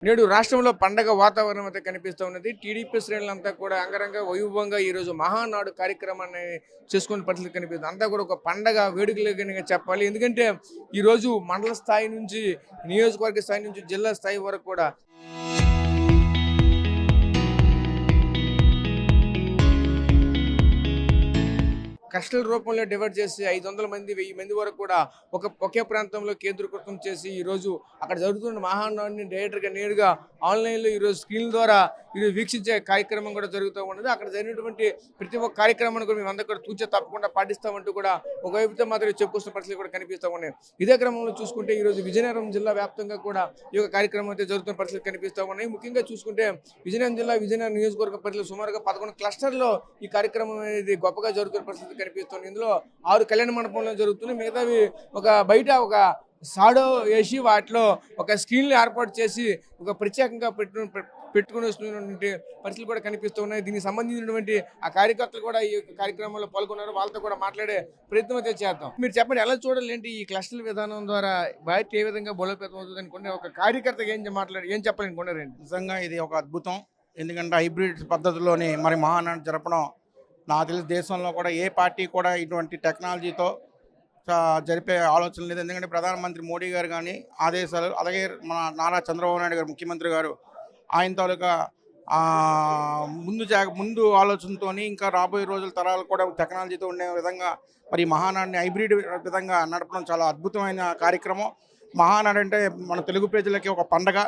నేడు రాష్ట్రంలో పండగ వాతావరణం అయితే కనిపిస్తూ ఉన్నది. టీడీపీ శ్రేణులంతా కూడా అంగరంగ వైభవంగా ఈరోజు మహానాడు కార్యక్రమాన్ని చేసుకునే పరిస్థితి కనిపిస్తుంది. అంతా కూడా ఒక పండగ వేడుకలుగా చెప్పాలి. ఎందుకంటే ఈరోజు మండల స్థాయి నుంచి నియోజకవర్గ స్థాయి నుంచి జిల్లా స్థాయి వరకు కూడా కస్టల్ రూపంలో డివైడ్ చేసి 500 మంది 1000 మంది వరకు కూడా ఒకే ప్రాంతంలో కేంద్రీకృతం చేసి ఈరోజు అక్కడ జరుగుతున్న మహానాడిని డైరెక్టర్గా నేరుగా ఆన్లైన్లో ఈరోజు స్క్రీన్ల ద్వారా ఈరోజు వీక్షించే కార్యక్రమం కూడా జరుగుతూ ఉన్నది. అక్కడ జరిగినటువంటి ప్రతి ఒక్క కార్యక్రమాన్ని కూడా మేము అందరూ కూడా తూచే తప్పకుండా పాటిస్తామంటూ కూడా ఒకవైపుతో మాత్రం చెప్పుకొస్తున్న పరిస్థితులు కూడా కనిపిస్తూ ఉన్నాయి. ఇదే క్రమంలో చూసుకుంటే ఈరోజు విజయనగరం జిల్లా వ్యాప్తంగా కూడా ఈ యొక్క కార్యక్రమం అయితే జరుగుతున్న పరిస్థితులు కనిపిస్తూ ఉన్నాయి. ముఖ్యంగా చూసుకుంటే విజయనగరం జిల్లా విజయనగరం నియోజకవర్గ పరిధిలో సుమారుగా 11 క్లస్టర్లో ఈ కార్యక్రమం అనేది గొప్పగా జరుగుతున్న పరిస్థితి కనిపిస్తుంది. ఇందులో 6 కళ్యాణ మండపంలో జరుగుతుంది. మిగతావి బయట ఒక సాడో వేసి వాటిలో ఒక స్క్రీన్లు ఏర్పాటు చేసి ఒక ప్రత్యేకంగా పెట్టుకుని వస్తున్నటువంటి పరిస్థితులు కూడా కనిపిస్తూ ఉన్నాయి. దీనికి సంబంధించినటువంటి ఆ కార్యకర్తలు కూడా ఈ కార్యక్రమంలో పాల్గొన్నారు. వాళ్ళతో కూడా మాట్లాడే ప్రయత్నం అయితే చేద్దాం. మీరు చెప్పండి, ఎలా చూడాలి ఏంటి ఈ క్లస్టర్ విధానం ద్వారా బయట ఏ విధంగా బలోపేతం అవుతుంది అనుకుంటే ఒక కార్యకర్తగా ఏం చెప్పాలనుకున్నారండి? నిజంగా ఇది ఒక అద్భుతం. ఎందుకంటే హైబ్రిడ్ పద్ధతిలోని మరి మహానాడు జరపడం నాకు తెలిసి దేశంలో కూడా ఏ పార్టీ కూడా ఇటువంటి టెక్నాలజీతో జరిపే ఆలోచన లేదు. ఎందుకంటే ప్రధానమంత్రి మోడీ గారు కానీ ఆదేశాలు, అలాగే మన నారా చంద్రబాబు నాయుడు గారు ముఖ్యమంత్రి గారు ఆయన తాలూకా ముందు ఆలోచనతో ఇంకా రాబోయే రోజుల తరాలు కూడా టెక్నాలజీతో ఉండే విధంగా మరి మహానాడిని హైబ్రిడ్ విధంగా నడపడం చాలా అద్భుతమైన కార్యక్రమం. మహానాడు అంటే మన తెలుగు ప్రజలకి ఒక పండగ,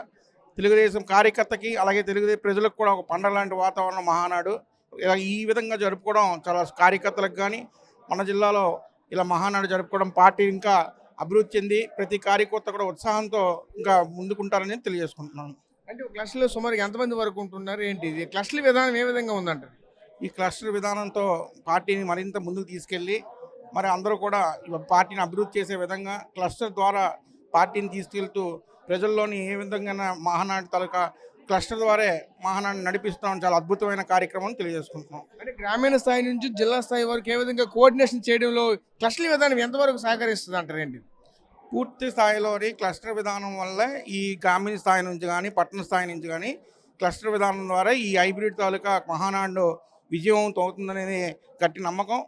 తెలుగుదేశం కార్యకర్తకి అలాగే తెలుగు ప్రజలకు కూడా ఒక పండగ లాంటి వాతావరణం మహానాడు. ఈ విధంగా జరుపుకోవడం చాలా కార్యకర్తలకు కానీ మన జిల్లాలో ఇలా మహానాడు జరుపుకోవడం పార్టీ ఇంకా అభివృద్ధి చెంది ప్రతి కార్యకర్త కూడా ఉత్సాహంతో ఇంకా ముందుకుంటారని తెలియజేసుకుంటున్నాను. అంటే క్లస్టర్లో సుమారు ఎంతమంది వరకు ఉంటున్నారు ఏంటి? ఇది క్లస్టర్ విధానం ఏ విధంగా ఉందంటారు? ఈ క్లస్టర్ విధానంతో పార్టీని మరింత ముందుకు తీసుకెళ్ళి మరి అందరూ కూడా పార్టీని అభివృద్ధి చేసే విధంగా క్లస్టర్ ద్వారా పార్టీని తీసుకెళ్తూ ప్రజల్లోని ఏ విధంగా మహానాడు తాలూకా క్లస్టర్ ద్వారా మహానాడిని నడిపిస్తున్నాం. చాలా అద్భుతమైన కార్యక్రమం తెలియజేసుకుంటున్నాం. అంటే గ్రామీణ స్థాయి నుంచి జిల్లా స్థాయి వరకు ఏ విధంగా కోఆర్డినేషన్ చేయడంలో క్లస్టర్ విధానం ఎంతవరకు సహకరిస్తుంది అంటారు ఏంటి? పూర్తి స్థాయిలోని క్లస్టర్ విధానం వల్ల ఈ గ్రామీణ స్థాయి నుంచి కానీ పట్టణ స్థాయి నుంచి కానీ క్లస్టర్ విధానం ద్వారా ఈ హైబ్రిడ్ తాలూకా మహానాడు విజయవంతం అవుతుందనేది గట్టి నమ్మకం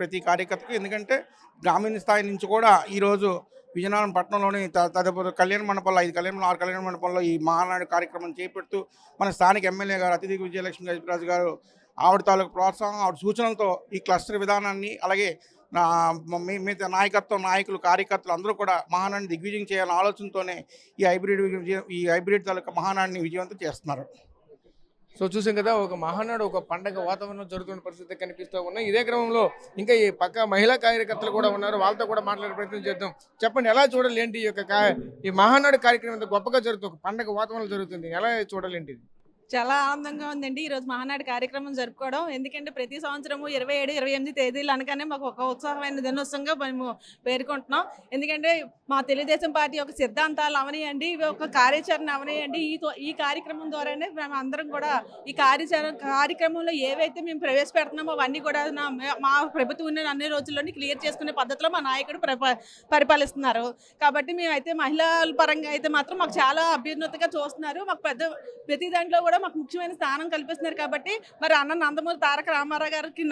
ప్రతి కార్యకర్తకు. ఎందుకంటే గ్రామీణ స్థాయి నుంచి కూడా ఈరోజు విజయనగరం పట్టణంలోని తదుపరి కళ్యాణ మండపాల్లో 6 కళ్యాణ మండపాల్లో ఈ మహానాడు కార్యక్రమం చేపడుతూ మన స్థానిక ఎమ్మెల్యే గారు అతిథి విజయలక్ష్మి గజపతిరాజు గారు ఆవిడ తాలూకు ప్రోత్సాహం, ఆవిడ సూచనలతో ఈ క్లస్టర్ విధానాన్ని అలాగే మిగతా నాయకులు కార్యకర్తలు అందరూ కూడా మహానాడిని దిగ్విజయం చేయాలనే ఆలోచనతోనే ఈ హైబ్రిడ్ తాలూకా మహానాడిని విజయవంతం చేస్తున్నారు. సో చూసాం కదా, ఒక మహానాడు ఒక పండగ వాతావరణం జరుగుతున్న పరిస్థితి కనిపిస్తూ ఉన్నాయి. ఇదే క్రమంలో ఇంకా ఈ పక్క మహిళా కార్యకర్తలు కూడా ఉన్నారు. వాళ్ళతో కూడా మాట్లాడే ప్రయత్నం చేద్దాం. చెప్పండి, ఎలా చూడాలి ఏంటి ఈ మహానాడు కార్యక్రమం ఎంత గొప్పగా జరుగుతుంది, ఒక పండగ వాతావరణం జరుగుతుంది, ఎలా చూడాలి ఏంటి? చాలా ఆనందంగా ఉందండి ఈరోజు మహానాడు కార్యక్రమం జరుపుకోవడం. ఎందుకంటే ప్రతి సంవత్సరము 27, 28 తేదీలు అనగానే మాకు ఒక ఉత్సాహమైన దినోత్సవంగా మేము పేర్కొంటున్నాం. ఎందుకంటే మా తెలుగుదేశం పార్టీ యొక్క సిద్ధాంతాలు అవనియండి, ఒక కార్యాచరణ అవనియండి, ఈ కార్యక్రమం ద్వారానే మేము అందరం కూడా ఈ కార్యక్రమంలో ఏవైతే మేము ప్రవేశపెడుతున్నామో అవన్నీ కూడా మా ప్రభుత్వం ఉన్న అన్ని రోజుల్లోని క్లియర్ చేసుకునే పద్ధతిలో మా నాయకుడు పరిపాలిస్తున్నారు. కాబట్టి మేమైతే మహిళల పరంగా అయితే మాత్రం మాకు చాలా అభ్యున్నతిగా చూస్తున్నారు. మాకు ప్రతి దాంట్లో కూడా మాకు ముఖ్యమైన స్థానం కల్పిస్తున్నారు. కాబట్టి మరి అన్న నందమూరి తారక రామారావు గారికి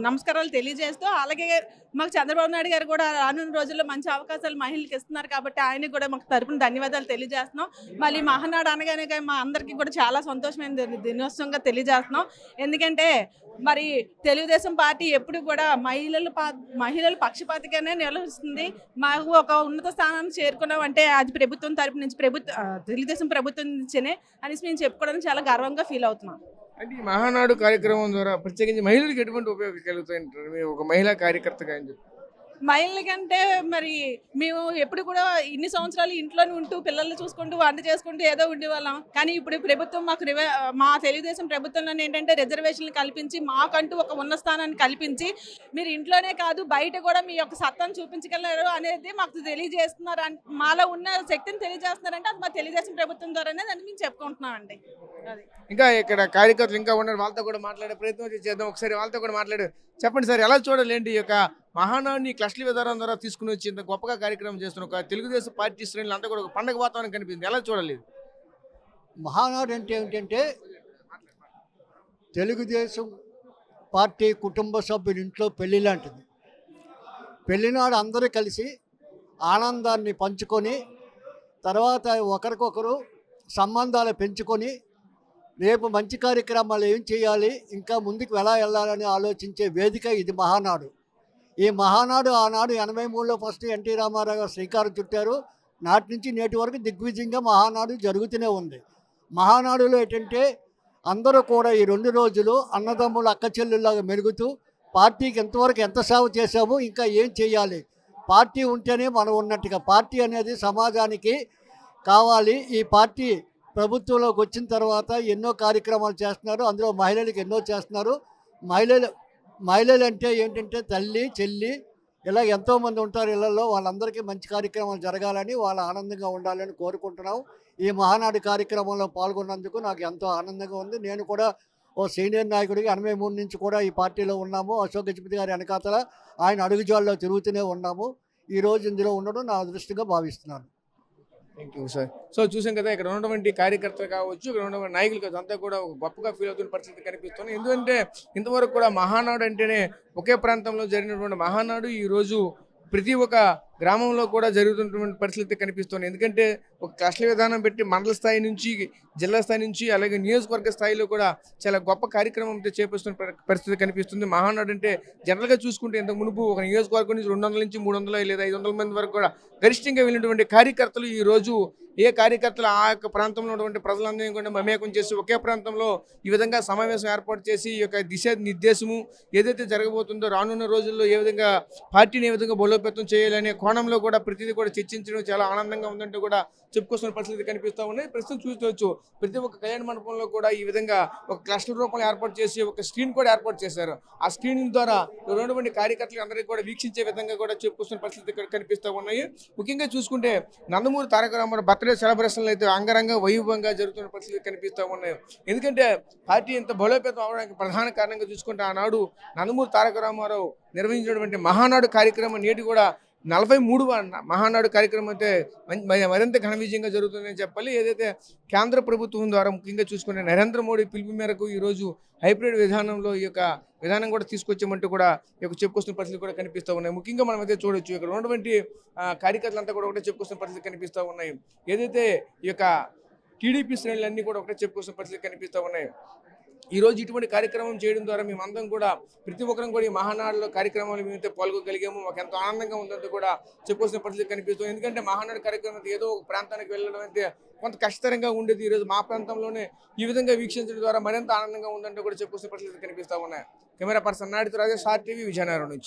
నమస్కారాలు తెలియజేస్తూ, అలాగే మాకు చంద్రబాబు నాయుడు గారు కూడా రానున్న రోజుల్లో మంచి అవకాశాలు మహిళలకు ఇస్తున్నారు. కాబట్టి ఆయనకి కూడా మాకు తరపున ధన్యవాదాలు తెలియజేస్తున్నాం. మళ్ళీ మహానాడు అనగానే మా అందరికీ కూడా చాలా సంతోషమైన దినోత్సవంగా తెలియజేస్తున్నాం. ఎందుకంటే మరి తెలుగుదేశం పార్టీ ఎప్పుడు కూడా మహిళల పక్షపాతిగానే నిలవస్తుంది. మాకు ఒక ఉన్నత స్థానాన్ని చేరుకున్నామంటే అది ప్రభుత్వం తరపు నుంచి తెలుగుదేశం ప్రభుత్వం నుంచినే అనేసి మేము చెప్పుకోవడానికి చాలా గర్వంగా ఫీల్ అవుతున్నాం. అంటే ఈ మహానాడు కార్యక్రమం ద్వారా ప్రత్యేకించి మహిళలకు ఎటువంటి ఉపయోగం కలుగుతాయంటారు మీరు ఒక మహిళా కార్యకర్తగా అని చెప్పి? మహిళలకంటే మరి మేము ఎప్పుడు కూడా ఇన్ని సంవత్సరాలు ఇంట్లోనే ఉంటూ పిల్లల్ని చూసుకుంటూ వంట చేసుకుంటూ ఏదో ఉండేవాళ్ళం. కానీ ఇప్పుడు ప్రభుత్వం మాకు మా తెలుగుదేశం ప్రభుత్వంలో ఏంటంటే రిజర్వేషన్లు కల్పించి మాకంటూ ఒక ఉన్న స్థానాన్ని కల్పించి మీరు ఇంట్లోనే కాదు బయట కూడా మీ యొక్క సత్తాను చూపించగలరు అనేది మాకు తెలియజేస్తున్నారు. మాలో ఉన్న శక్తిని తెలియజేస్తున్నారంటే అది మా తెలుగుదేశం ప్రభుత్వం ద్వారానే దాన్ని మేము చెప్పుకుంటున్నామండి. అది ఇంకా ఇక్కడ కార్యకర్తలు ఇంకా ఉన్నారు, వాళ్ళతో కూడా మాట్లాడే ప్రయత్నం చేద్దాం. ఒకసారి వాళ్ళతో కూడా మాట్లాడు. చెప్పండి సార్, ఎలా చూడాలి ఏంటి ఈ యొక్క మహానాడిని క్లస్టర్ విధానం ద్వారా తీసుకుని వచ్చి ఇంత గొప్పగా కార్యక్రమం చేస్తున్న ఒక తెలుగుదేశం పార్టీ శ్రేణులు అంతా కూడా ఒక పండగ వాతావరణం కనిపిస్తుంది, ఎలా చూడాలి? మహానాడు అంటే ఏమిటంటే తెలుగుదేశం పార్టీ కుటుంబ సభ్యుల ఇంట్లో పెళ్లి లాంటిది. పెళ్లినాడు అందరూ కలిసి ఆనందాన్ని పంచుకొని తర్వాత ఒకరికొకరు సంబంధాలు పెంచుకొని రేపు మంచి కార్యక్రమాలు ఏం చేయాలి, ఇంకా ముందుకు ఎలా వెళ్ళాలని ఆలోచించే వేదిక ఇది మహానాడు. ఈ మహానాడు ఆనాడు 83లో ఫస్ట్ ఎన్టీ రామారావు గారు శ్రీకారం చుట్టారు. నాటి నుంచి నేటి వరకు దిగ్విజయంగా మహానాడు జరుగుతూనే ఉంది. మహానాడులో ఏంటంటే అందరూ కూడా ఈ 2 రోజులు అన్నదమ్ములు అక్క చెల్లెళ్ళలాగా మెలుగుతూ పార్టీకి ఎంతవరకు ఎంత సేవ చేశామో ఇంకా ఏం చేయాలి, పార్టీ ఉంటేనే మనం ఉన్నట్టుగా, పార్టీ అనేది సమాజానికి కావాలి. ఈ పార్టీ ప్రభుత్వంలోకి వచ్చిన తర్వాత ఎన్నో కార్యక్రమాలు చేస్తున్నారు. అందులో మహిళలకు ఎన్నో చేస్తున్నారు. మహిళలు అంటే ఏంటంటే తల్లి చెల్లి ఇలా ఎంతోమంది ఉంటారు ఇళ్లలో. వాళ్ళందరికీ మంచి కార్యక్రమాలు జరగాలని, వాళ్ళ ఆనందంగా ఉండాలని కోరుకుంటున్నాం. ఈ మహానాడు కార్యక్రమంలో పాల్గొన్నందుకు నాకు ఎంతో ఆనందంగా ఉంది. నేను కూడా ఓ సీనియర్ నాయకుడికి 83 నుంచి కూడా ఈ పార్టీలో ఉన్నాము. అశోక్ గజపతి గారి వెనకాతల ఆయన అడుగుజాల్లో తిరుగుతూనే ఉన్నాము. ఈరోజు ఇందులో ఉండడం నా అదృష్టంగా భావిస్తున్నాను. Thank you sir. సో చూసాం కదా, ఇక్కడ ఉన్నటువంటి కార్యకర్తలు కావచ్చు, ఇక్కడ ఉన్నటువంటి నాయకులు కావచ్చు, అంతా కూడా ఒక గొప్పగా ఫీల్ అవుతున్న పరిస్థితి కనిపిస్తుంది. ఎందుకంటే ఇంతవరకు కూడా మహానాడు అంటేనే ఒకే ప్రాంతంలో జరిగినటువంటి మహానాడు ఈరోజు ప్రతి ఒక్క గ్రామంలో కూడా జరుగుతున్నటువంటి పరిస్థితి కనిపిస్తుంది. ఎందుకంటే ఒక క్లస్టర్ విధానం పెట్టి మండల స్థాయి నుంచి జిల్లా స్థాయి నుంచి అలాగే నియోజకవర్గ స్థాయిలో కూడా చాలా గొప్ప కార్యక్రమం చేపడుతున్న పరిస్థితి కనిపిస్తుంది. మహానాడు అంటే జనరల్గా చూసుకుంటే ఇంతకు మునుపు ఒక నియోజకవర్గం నుంచి 200 నుంచి 300 లేదా 500 మంది వరకు కూడా గరిష్టంగా వెళ్ళినటువంటి కార్యకర్తలు ఈరోజు ఏ కార్యకర్తలు ఆ యొక్క ప్రాంతంలో ఉన్నటువంటి ప్రజలందరినీ కూడా మమేకం చేసి ఒకే ప్రాంతంలో ఈ విధంగా సమావేశం ఏర్పాటు చేసి ఈ యొక్క దిశ నిర్దేశము ఏదైతే జరగబోతుందో రానున్న రోజుల్లో ఏ విధంగా పార్టీని ఏ విధంగా బలోపేతం చేయాలనే కోణంలో కూడా ప్రతిదీ కూడా చర్చించడం చాలా ఆనందంగా ఉందంటూ కూడా చెప్పుకొస్తున్న పరిస్థితి కనిపిస్తూ ఉన్నాయి. ప్రస్తుతం చూసుకోవచ్చు ప్రతి ఒక్క కళ్యాణ మండపంలో కూడా ఈ విధంగా ఒక క్లస్టర్ రూపంలో ఏర్పాటు చేసి ఒక స్క్రీన్ కూడా ఏర్పాటు చేశారు. ఆ స్క్రీన్ ద్వారా ఉన్నటువంటి కార్యకర్తలు అందరికీ కూడా వీక్షించే విధంగా కూడా చెప్పుకొస్తున్న పరిస్థితి కనిపిస్తూ ఉన్నాయి. ముఖ్యంగా చూసుకుంటే నందమూరి తారక రామారావు బర్త్డే సెలబ్రేషన్లు అయితే అంగరంగ వైభవంగా జరుగుతున్న పరిస్థితి కనిపిస్తూ ఉన్నాయి. ఎందుకంటే పార్టీ ఇంత బలోపేతం అవడానికి ప్రధాన కారణంగా చూసుకుంటే ఆనాడు నందమూరి తారక రామారావు నిర్వహించినటువంటి మహానాడు కార్యక్రమం నేటి కూడా 43వ మహానాడు కార్యక్రమం అయితే మరింత ఘన విజయంగా జరుగుతుందని చెప్పాలి. ఏదైతే కేంద్ర ప్రభుత్వం ద్వారా ముఖ్యంగా చూసుకునే నరేంద్ర మోడీ పిలుపు మేరకు ఈరోజు హైబ్రిడ్ విధానంలో ఈ యొక్క విధానం కూడా తీసుకొచ్చామంటూ కూడా ఈ యొక్క చెప్పుకొస్తున్న పరిస్థితులు కూడా కనిపిస్తూ ఉన్నాయి. ముఖ్యంగా మనం అయితే చూడొచ్చు ఇక్కడ ఉన్నటువంటి కార్యకర్తలంతా కూడా ఒకటే చెప్పుకొస్తున్న పరిస్థితి కనిపిస్తూ ఉన్నాయి. ఏదైతే ఈ యొక్క టీడీపీ శ్రేణులన్నీ కూడా ఒకటే చెప్పుకొస్తున్న పరిస్థితి కనిపిస్తూ ఉన్నాయి. ఈరోజు ఇటువంటి కార్యక్రమం చేయడం ద్వారా మేమందరం కూడా ప్రతి ఒక్కరం కూడా ఈ మహానాడులో కార్యక్రమాలు మేమైతే పాల్గొగలిగాము. మాకు ఎంతో ఆనందంగా ఉందంటూ కూడా చెప్పుకోవాల్సిన పరిస్థితి కనిపిస్తుంది. ఎందుకంటే మహానాడు కార్యక్రమం ఏదో ఒక ప్రాంతానికి వెళ్ళడం అయితే కొంత కష్టతరంగా ఉండేది. ఈరోజు మా ప్రాంతంలోనే ఈ విధంగా వీక్షించడం ద్వారా మరింత ఆనందంగా ఉందంటూ కూడా చెప్పుకోవాల్సిన పరిస్థితి కనిపిస్తూ ఉన్నాయి. కెమెరా పర్సన్ నాయుడుతో రాజేష్, RTV, విజయనగరం నుంచి.